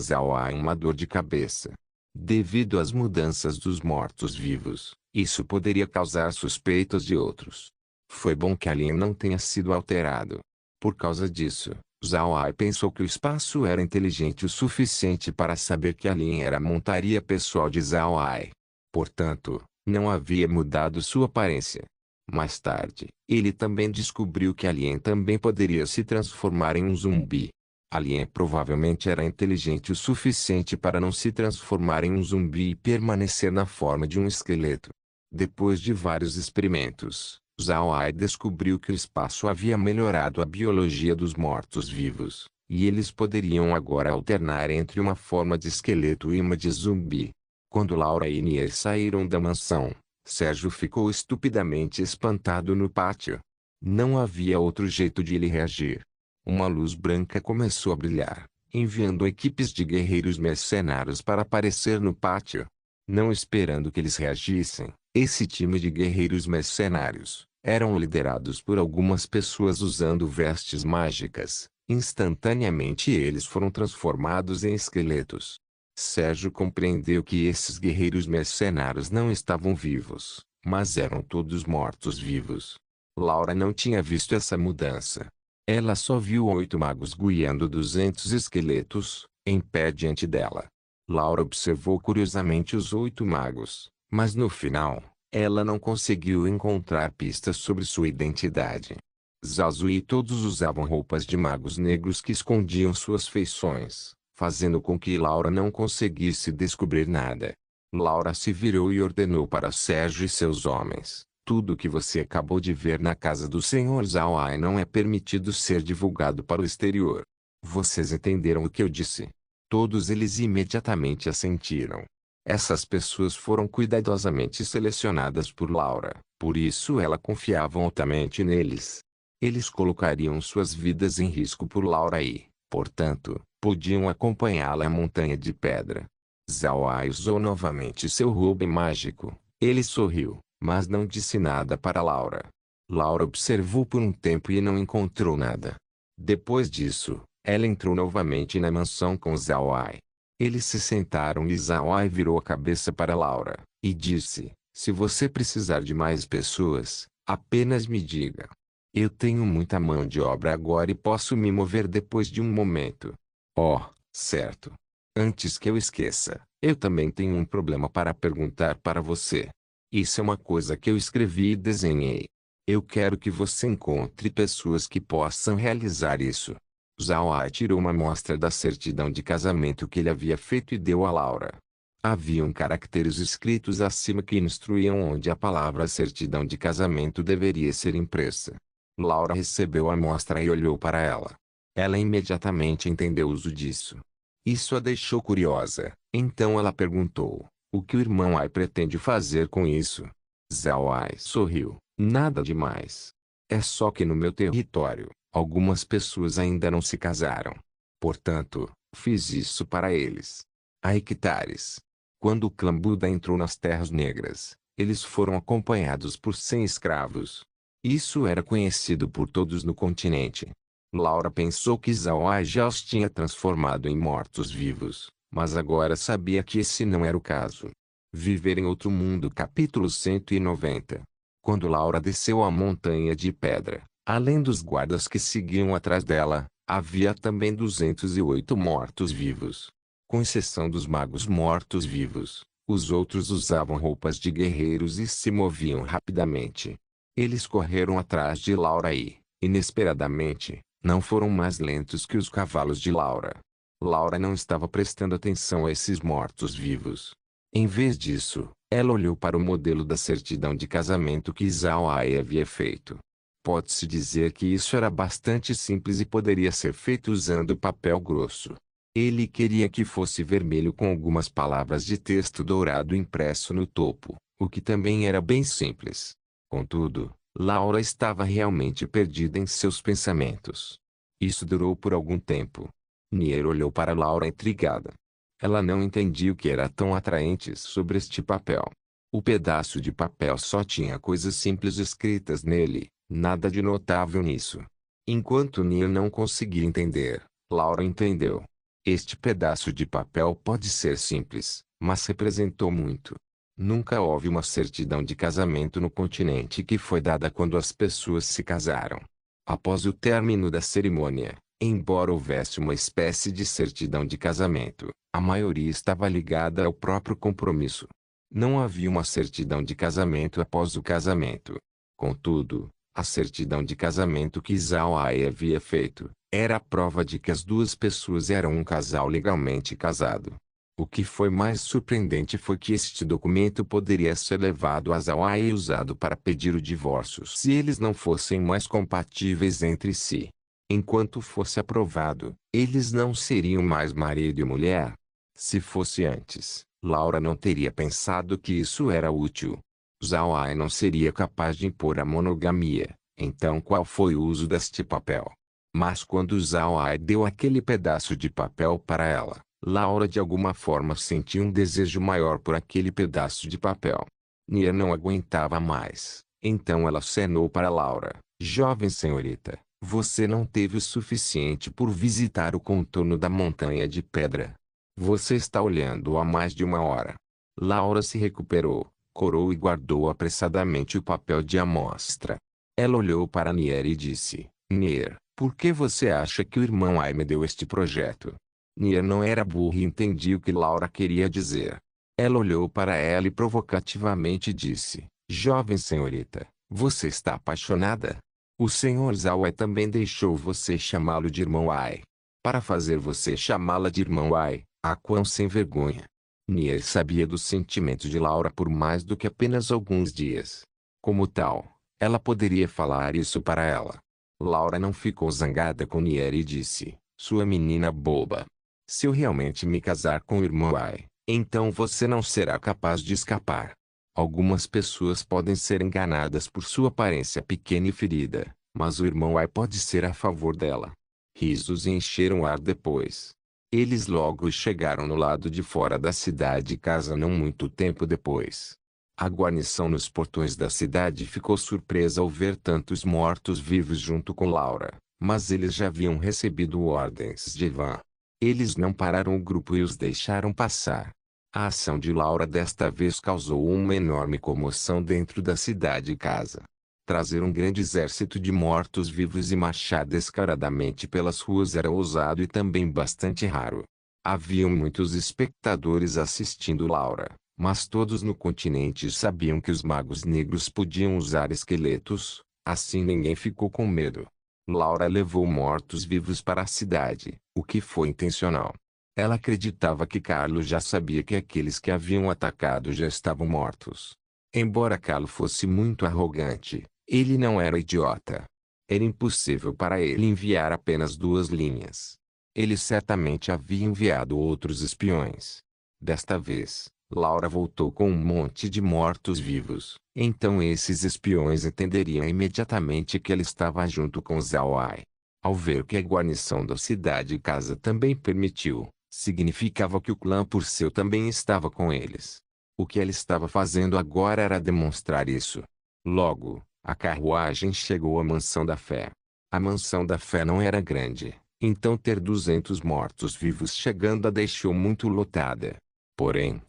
Zhao Ai uma dor de cabeça. Devido às mudanças dos mortos-vivos, isso poderia causar suspeitas de outros. Foi bom que a linha não tenha sido alterado. Por causa disso, Zhao Ai pensou que o espaço era inteligente o suficiente para saber que a linha era a montaria pessoal de Zhao Ai. Portanto, não havia mudado sua aparência. Mais tarde, ele também descobriu que Alien também poderia se transformar em um zumbi. Alien provavelmente era inteligente o suficiente para não se transformar em um zumbi e permanecer na forma de um esqueleto. Depois de vários experimentos, Zhao Ai descobriu que o espaço havia melhorado a biologia dos mortos-vivos, e eles poderiam agora alternar entre uma forma de esqueleto e uma de zumbi. Quando Laura e Nier saíram da mansão, Sérgio ficou estupidamente espantado no pátio. Não havia outro jeito de ele reagir. Uma luz branca começou a brilhar, enviando equipes de guerreiros mercenários para aparecer no pátio. Não esperando que eles reagissem, esse time de guerreiros mercenários eram liderados por algumas pessoas usando vestes mágicas. Instantaneamente eles foram transformados em esqueletos. Sérgio compreendeu que esses guerreiros mercenários não estavam vivos, mas eram todos mortos-vivos. Laura não tinha visto essa mudança. Ela só viu 8 magos guiando 200 esqueletos, em pé diante dela. Laura observou curiosamente os 8 magos, mas no final, ela não conseguiu encontrar pistas sobre sua identidade. Zazu e todos usavam roupas de magos negros que escondiam suas feições, fazendo com que Laura não conseguisse descobrir nada. Laura se virou e ordenou para Sérgio e seus homens: tudo o que você acabou de ver na casa do Sr. Zhao Ai não é permitido ser divulgado para o exterior. Vocês entenderam o que eu disse? Todos eles imediatamente assentiram. Essas pessoas foram cuidadosamente selecionadas por Laura, por isso ela confiava altamente neles. Eles colocariam suas vidas em risco por Laura e, portanto, podiam acompanhá-la à montanha de pedra. Zhao Ai usou novamente seu roube mágico. Ele sorriu, mas não disse nada para Laura. Laura observou por um tempo e não encontrou nada. Depois disso, ela entrou novamente na mansão com Zhao Ai. Eles se sentaram e Zhao Ai virou a cabeça para Laura, e disse: se você precisar de mais pessoas, apenas me diga. Eu tenho muita mão de obra agora e posso me mover depois de um momento. Oh, certo. Antes que eu esqueça, eu também tenho um problema para perguntar para você. Isso é uma coisa que eu escrevi e desenhei. Eu quero que você encontre pessoas que possam realizar isso. Zhao Ai tirou uma amostra da certidão de casamento que ele havia feito e deu a Laura. Haviam caracteres escritos acima que instruíam onde a palavra certidão de casamento deveria ser impressa. Laura recebeu a amostra e olhou para ela. Ela imediatamente entendeu o uso disso. Isso a deixou curiosa, então ela perguntou: o que o irmão Ai pretende fazer com isso? Zhao Ai sorriu: nada demais. É só que no meu território, algumas pessoas ainda não se casaram. Portanto, fiz isso para eles. Há hectares. Quando o clã Buda entrou nas Terras Negras, eles foram acompanhados por 100 escravos. Isso era conhecido por todos no continente. Laura pensou que Zhao Ai já os tinha transformado em mortos-vivos, mas agora sabia que esse não era o caso. Viver em Outro Mundo capítulo 190. Quando Laura desceu a montanha de pedra, além dos guardas que seguiam atrás dela, havia também 208 mortos-vivos. Com exceção dos magos mortos-vivos, os outros usavam roupas de guerreiros e se moviam rapidamente. Eles correram atrás de Laura e, inesperadamente, não foram mais lentos que os cavalos de Laura. Laura não estava prestando atenção a esses mortos-vivos. Em vez disso, ela olhou para o modelo da certidão de casamento que Zhao Ai havia feito. Pode-se dizer que isso era bastante simples e poderia ser feito usando papel grosso. Ele queria que fosse vermelho com algumas palavras de texto dourado impresso no topo, o que também era bem simples. Contudo, Laura estava realmente perdida em seus pensamentos. Isso durou por algum tempo. Nier olhou para Laura intrigada. Ela não entendia o que era tão atraente sobre este papel. O pedaço de papel só tinha coisas simples escritas nele, nada de notável nisso. Enquanto Nier não conseguia entender, Laura entendeu. Este pedaço de papel pode ser simples, mas representou muito. Nunca houve uma certidão de casamento no continente que foi dada quando as pessoas se casaram. Após o término da cerimônia, embora houvesse uma espécie de certidão de casamento, a maioria estava ligada ao próprio compromisso. Não havia uma certidão de casamento após o casamento. Contudo, a certidão de casamento que Zhao Ai havia feito, era a prova de que as duas pessoas eram um casal legalmente casado. O que foi mais surpreendente foi que este documento poderia ser levado a Zhao Ai e usado para pedir o divórcio se eles não fossem mais compatíveis entre si. Enquanto fosse aprovado, eles não seriam mais marido e mulher. Se fosse antes, Laura não teria pensado que isso era útil. Zhao Ai não seria capaz de impor a monogamia, então qual foi o uso deste papel? Mas quando Zhao Ai deu aquele pedaço de papel para ela, Laura de alguma forma sentiu um desejo maior por aquele pedaço de papel. Nier não aguentava mais, então ela acenou para Laura: jovem senhorita, você não teve o suficiente por visitar o contorno da montanha de pedra. Você está olhando há mais de uma hora. Laura se recuperou, corou e guardou apressadamente o papel de amostra. Ela olhou para Nier e disse: Nier, por que você acha que o irmão Ai me deu este projeto? Nier não era burro e entendia o que Laura queria dizer. Ela olhou para ela e provocativamente disse: jovem senhorita, você está apaixonada? O senhor Zhao Ai também deixou você chamá-lo de irmão Ai. Para fazer você chamá-la de irmão Ai, quão sem vergonha. Nier sabia dos sentimentos de Laura por mais do que apenas alguns dias. Como tal, ela poderia falar isso para ela. Laura não ficou zangada com Nier e disse: sua menina boba. Se eu realmente me casar com o irmão Ai, então você não será capaz de escapar. Algumas pessoas podem ser enganadas por sua aparência pequena e ferida, mas o irmão Ai pode ser a favor dela. Risos encheram o ar depois. Eles logo chegaram no lado de fora da cidade casa não muito tempo depois. A guarnição nos portões da cidade ficou surpresa ao ver tantos mortos-vivos junto com Laura, mas eles já haviam recebido ordens de Ivan. Eles não pararam o grupo e os deixaram passar. A ação de Laura desta vez causou uma enorme comoção dentro da cidade-casa. Trazer um grande exército de mortos-vivos e marchar descaradamente pelas ruas era ousado e também bastante raro. Haviam muitos espectadores assistindo Laura, mas todos no continente sabiam que os magos negros podiam usar esqueletos, Assim ninguém ficou com medo. Laura levou mortos-vivos para a cidade, o que foi intencional. Ela acreditava que Carlos já sabia que aqueles que haviam atacado já estavam mortos. Embora Carlos fosse muito arrogante, ele não era idiota. Era impossível para ele enviar apenas 2 linhas. Ele certamente havia enviado outros espiões. Desta vez, Laura voltou com um monte de mortos-vivos. Então esses espiões entenderiam imediatamente que ela estava junto com Zhao Ai. Ao ver que a guarnição da cidade casa também permitiu, significava que o clã Purcell também estava com eles. O que ela estava fazendo agora era demonstrar isso. Logo, a carruagem chegou à Mansão da Fé. A Mansão da Fé não era grande, então ter 200 mortos-vivos chegando a deixou muito lotada. Porém,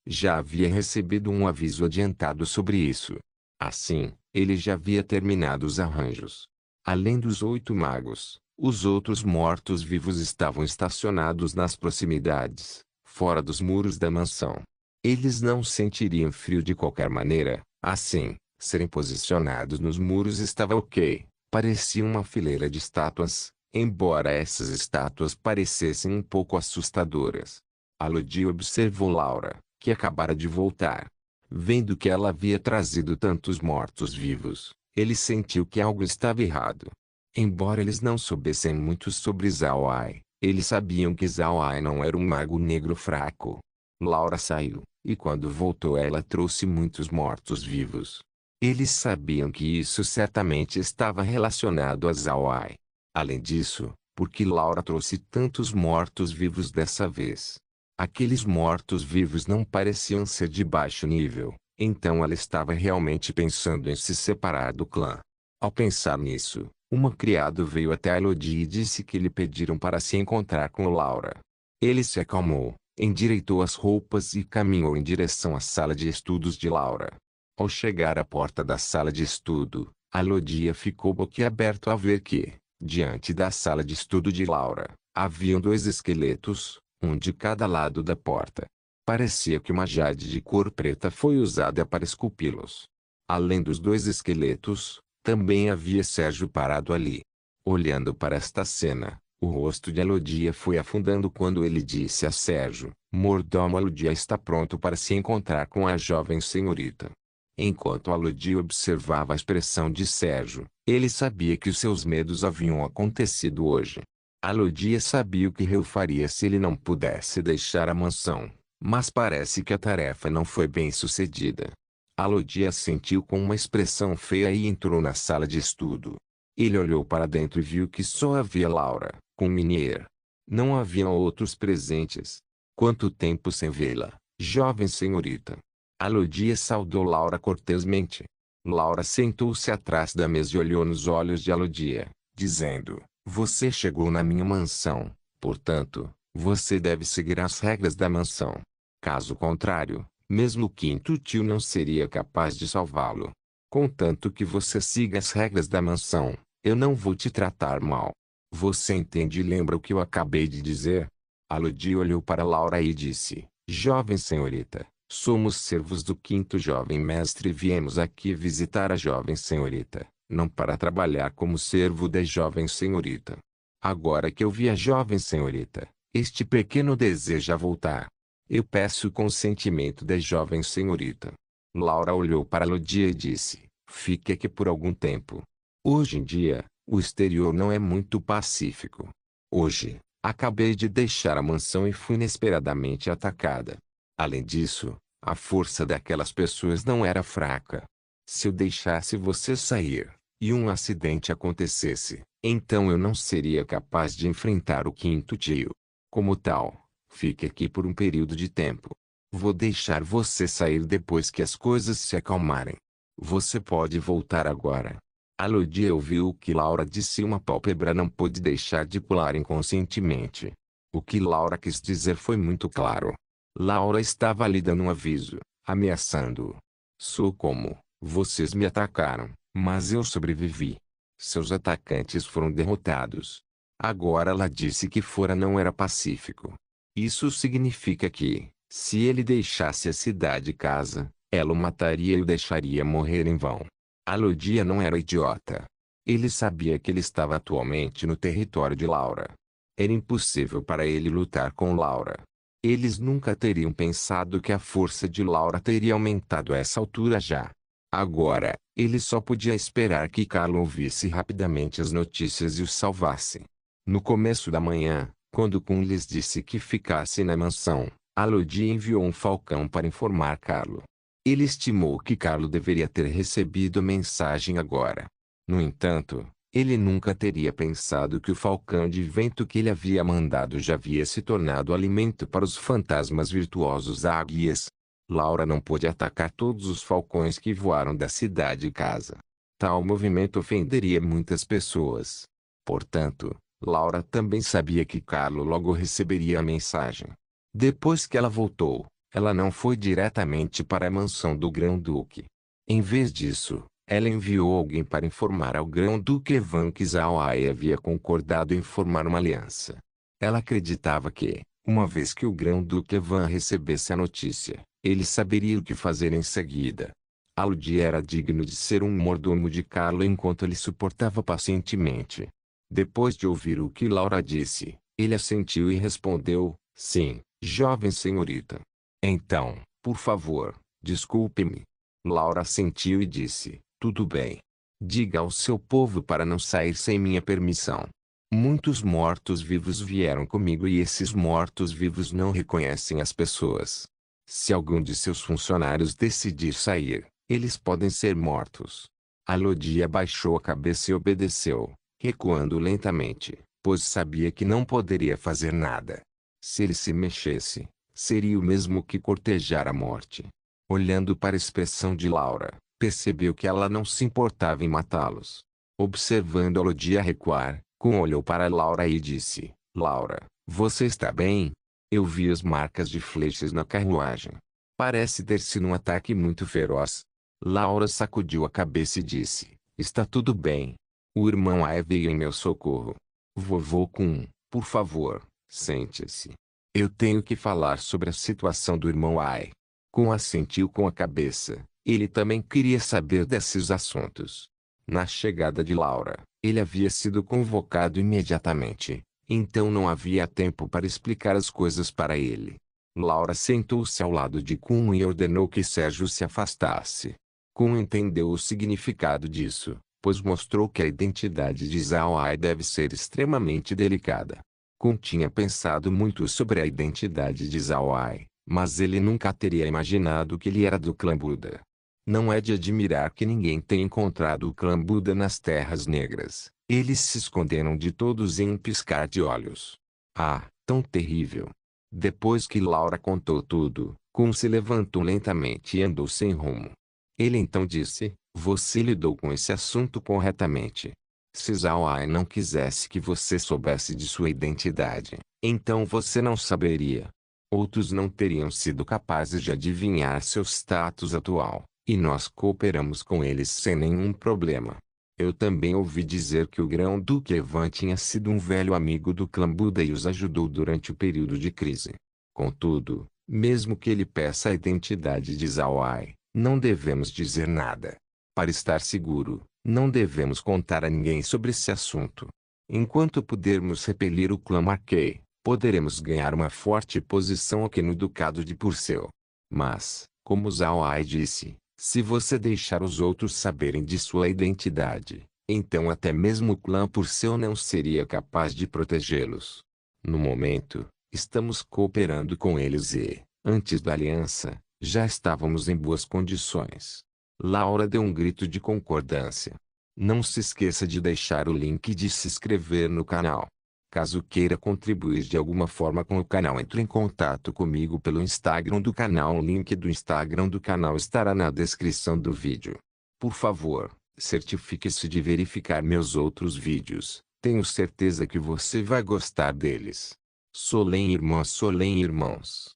já havia recebido um aviso adiantado sobre isso. Assim, ele já havia terminado os arranjos. Além dos 8 magos, os outros mortos-vivos estavam estacionados nas proximidades, fora dos muros da mansão. Eles não sentiriam frio de qualquer maneira, assim, serem posicionados nos muros estava ok. Parecia uma fileira de estátuas, embora essas estátuas parecessem um pouco assustadoras. Elodie observou Laura, que acabara de voltar. Vendo que ela havia trazido tantos mortos-vivos, ele sentiu que algo estava errado. Embora eles não soubessem muito sobre Zhao Ai, eles sabiam que Zhao Ai não era um mago negro fraco. Laura saiu, e quando voltou ela trouxe muitos mortos-vivos. Eles sabiam que isso certamente estava relacionado a Zhao Ai. Além disso, por que Laura trouxe tantos mortos-vivos dessa vez? Aqueles mortos-vivos não pareciam ser de baixo nível, então ela estava realmente pensando em se separar do clã. Ao pensar nisso, uma criada veio até Elodie e disse que lhe pediram para se encontrar com Laura. Ele se acalmou, endireitou as roupas e caminhou em direção à sala de estudos de Laura. Ao chegar à porta da sala de estudo, Elodie ficou boquiaberto ao ver que, diante da sala de estudo de Laura, haviam 2 esqueletos, um de cada lado da porta. Parecia que uma jade de cor preta foi usada para esculpi-los. Além dos 2 esqueletos, também havia Sérgio parado ali. Olhando para esta cena, o rosto de Elodie foi afundando quando ele disse a Sérgio: "Mordomo, Elodie está pronto para se encontrar com a jovem senhorita." Enquanto Elodie observava a expressão de Sérgio, ele sabia que os seus medos haviam acontecido hoje. Elodie sabia o que Reu faria se ele não pudesse deixar a mansão, mas parece que a tarefa não foi bem sucedida. Elodie assentiu com uma expressão feia e entrou na sala de estudo. Ele olhou para dentro e viu que só havia Laura, com Minier. Não haviam outros presentes. "Quanto tempo sem vê-la, jovem senhorita?" Elodie saudou Laura cortesmente. Laura sentou-se atrás da mesa e olhou nos olhos de Elodie, dizendo: "Você chegou na minha mansão, portanto, você deve seguir as regras da mansão. Caso contrário, mesmo o quinto tio não seria capaz de salvá-lo. Contanto que você siga as regras da mansão, eu não vou te tratar mal. Você entende e lembra o que eu acabei de dizer?" Elodie olhou para Laura e disse: "Jovem senhorita, somos servos do quinto jovem mestre e viemos aqui visitar a jovem senhorita, não para trabalhar como servo da jovem senhorita. Agora que eu vi a jovem senhorita, este pequeno deseja voltar. Eu peço o consentimento da jovem senhorita." Laura olhou para Elodie e disse: "Fique aqui por algum tempo. Hoje em dia, o exterior não é muito pacífico. Hoje, acabei de deixar a mansão e fui inesperadamente atacada. Além disso, a força daquelas pessoas não era fraca. Se eu deixasse você sair, e um acidente acontecesse, então eu não seria capaz de enfrentar o quinto tio. Como tal, fique aqui por um período de tempo. Vou deixar você sair depois que as coisas se acalmarem. Você pode voltar agora." Elodie ouviu o que Laura disse e uma pálpebra não pôde deixar de pular inconscientemente. O que Laura quis dizer foi muito claro. Laura estava lhe dando um aviso, ameaçando-o. "Sou como, vocês me atacaram, mas eu sobrevivi. Seus atacantes foram derrotados. Agora ela disse que fora não era pacífico. Isso significa que, se ele deixasse a cidade casa, ela o mataria e o deixaria morrer em vão. Alodia não era idiota. Ele sabia que ele estava atualmente no território de Laura. Era impossível para ele lutar com Laura. Eles nunca teriam pensado que a força de Laura teria aumentado a essa altura já. Agora, ele só podia esperar que Carlo ouvisse rapidamente as notícias e o salvasse. No começo da manhã, quando Kun lhes disse que ficasse na mansão, Alodia enviou um falcão para informar Carlo. Ele estimou que Carlo deveria ter recebido a mensagem agora. No entanto, ele nunca teria pensado que o falcão de vento que ele havia mandado já havia se tornado alimento para os fantasmas virtuosos águias. Laura não pôde atacar todos os falcões que voaram da cidade casa. Tal movimento ofenderia muitas pessoas. Portanto, Laura também sabia que Carlo logo receberia a mensagem. Depois que ela voltou, ela não foi diretamente para a mansão do Grão-Duque. Em vez disso, ela enviou alguém para informar ao Grão-Duque Evan que Zhao Ai havia concordado em formar uma aliança. Ela acreditava que, uma vez que o Grão-Duque Evan recebesse a notícia, ele saberia o que fazer em seguida. Aludi era digno de ser um mordomo de Carlo enquanto ele suportava pacientemente. Depois de ouvir o que Laura disse, ele assentiu e respondeu, sim, jovem senhorita. Então, por favor, desculpe-me. Laura assentiu e disse, tudo bem. Diga ao seu povo para não sair sem minha permissão. Muitos mortos-vivos vieram comigo e esses mortos-vivos não reconhecem as pessoas. Se algum de seus funcionários decidir sair, eles podem ser mortos. Alodia baixou a cabeça e obedeceu, recuando lentamente, pois sabia que não poderia fazer nada. Se ele se mexesse, seria o mesmo que cortejar a morte. Olhando para a expressão de Laura, percebeu que ela não se importava em matá-los. Observando Alodia recuar, Kun olhou para Laura e disse, Laura, você está bem? Eu vi as marcas de flechas na carruagem. Parece ter sido um ataque muito feroz. Laura sacudiu a cabeça e disse, está tudo bem. O irmão Ai veio em meu socorro. Vovô Kun, por favor, sente-se. Eu tenho que falar sobre a situação do irmão Ai. Kun assentiu com a cabeça. Ele também queria saber desses assuntos. Na chegada de Laura, ele havia sido convocado imediatamente. Então não havia tempo para explicar as coisas para ele. Laura sentou-se ao lado de Kun e ordenou que Sérgio se afastasse. Kun entendeu o significado disso, pois mostrou que a identidade de Zhao Ai deve ser extremamente delicada. Kun tinha pensado muito sobre a identidade de Zhao Ai, mas ele nunca teria imaginado que ele era do clã Buda. Não é de admirar que ninguém tenha encontrado o clã Buda nas Terras Negras. Eles se esconderam de todos em um piscar de olhos. Ah, tão terrível! Depois que Laura contou tudo, Kun se levantou lentamente e andou sem rumo. Ele então disse, você lidou com esse assunto corretamente. Se Zhao Ai não quisesse que você soubesse de sua identidade, então você não saberia. Outros não teriam sido capazes de adivinhar seu status atual, e nós cooperamos com eles sem nenhum problema. Eu também ouvi dizer que o Grão-Duque Evan tinha sido um velho amigo do clã Buda e os ajudou durante o período de crise. Contudo, mesmo que ele peça a identidade de Zhao Ai, não devemos dizer nada. Para estar seguro, não devemos contar a ninguém sobre esse assunto. Enquanto pudermos repelir o clã Marquei, poderemos ganhar uma forte posição aqui no Ducado de Purcell. Mas, como Zhao Ai disse, se você deixar os outros saberem de sua identidade, então até mesmo o clã Purcell não seria capaz de protegê-los. No momento, estamos cooperando com eles e, antes da aliança, já estávamos em boas condições. Laura deu um grito de concordância. Não se esqueça de deixar o link e de se inscrever no canal. Caso queira contribuir de alguma forma com o canal, entre em contato comigo pelo Instagram do canal. O link do Instagram do canal estará na descrição do vídeo. Por favor, certifique-se de verificar meus outros vídeos. Tenho certeza que você vai gostar deles. Solém irmãs, Solém irmãos.